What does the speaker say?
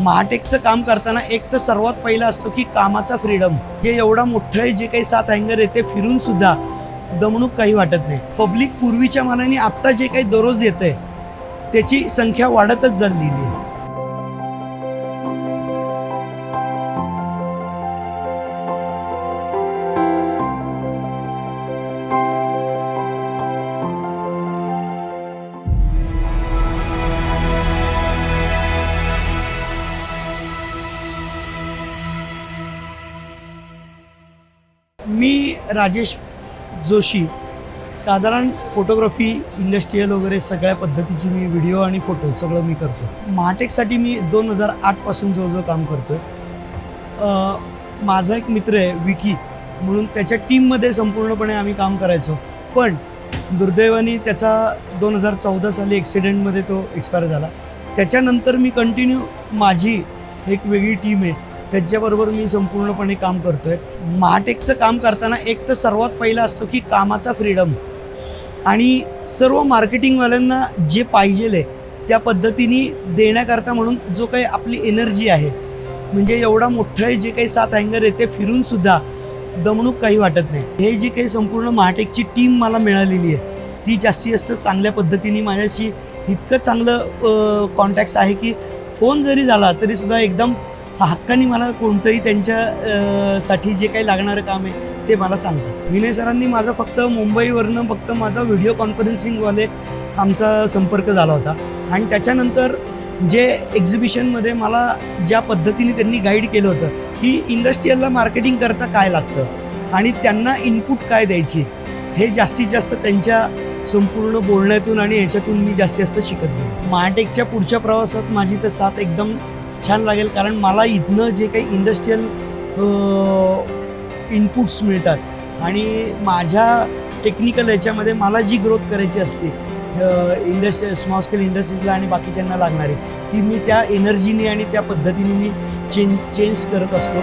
महाटेकचं काम करताना एक तर सर्वात पहिला असतो की कामाचा फ्रीडम. जे एवढा मोठं आहे, जे काही 7 हँगर आहे ते फिरून सुद्धा दमणूक काही वाटत नाही. पब्लिक पूर्वीच्या मानाने आत्ता जे काही दररोज येतंय त्याची संख्या वाढतच चाललेली आहे. मी राजेश जोशी, साधारण फोटोग्राफी, इंडस्ट्रियल वगैरे सगळ्या पद्धतीची मी व्हिडिओ आणि फोटो सगळं मी करतो. महाटेकसाठी मी 2008 पासून जवळजवळ काम करतो आहे. माझा एक मित्र आहे विकी म्हणून, त्याच्या टीममध्ये संपूर्णपणे आम्ही काम करायचो. पण दुर्दैवाने त्याचा 2014 साली ॲक्सिडेंटमध्ये तो एक्सपायर झाला. त्याच्यानंतर मी कंटिन्यू माझी एक वेगळी टीम आहे, त्यांच्याबरोबर मी संपूर्णपणे काम करतो आहे. महाटेकचं काम करताना एक तर सर्वात पहिला असतो की कामाचा फ्रीडम, आणि सर्व मार्केटिंगवाल्यांना जे पाहिजेल आहे त्या पद्धतीने देण्याकरता म्हणून जो काही आपली एनर्जी आहे, म्हणजे एवढा मोठं आहे, जे काही 7 हँगर आहे ते फिरूनसुद्धा दमणूक काही वाटत नाही. हे जे काही संपूर्ण महाटेकची टीम मला मिळालेली आहे ती जास्तीत जास्त चांगल्या पद्धतीने माझ्याशी इतकं चांगलं कॉन्टॅक्ट्स आहे की फोन जरी झाला तरीसुद्धा एकदम हक्काने मला कोणतंही त्यांच्या साठी जे काही लागणारं काम आहे ते मला सांगतात. विनय सरांनी माझा फक्त मुंबईवरनं फक्त माझा व्हिडिओ कॉन्फरन्सिंगवाले आमचा संपर्क झाला होता, आणि त्याच्यानंतर जे एक्झिबिशनमध्ये मला ज्या पद्धतीने त्यांनी गाईड केलं होतं की इंडस्ट्रियलला मार्केटिंग करता काय लागतं आणि त्यांना इनपुट काय द्यायची, हे जास्तीत जास्त त्यांच्या संपूर्ण बोलण्यातून आणि ह्याच्यातून मी जास्तीत जास्त शिकत गेलो. महाटेकच्या पुढच्या प्रवासात माझी तर साथ एकदम छान लागेल, कारण मला इथनं जे काही इंडस्ट्रियल इनपुट्स मिळतात आणि माझ्या टेक्निकल याच्यामध्ये मला जी ग्रोथ करायची असते स्मॉल स्केल इंडस्ट्रीजला आणि बाकीच्यांना लागणारी, ती मी त्या एनर्जीने आणि त्या पद्धतीने मी चेंज करत असतो.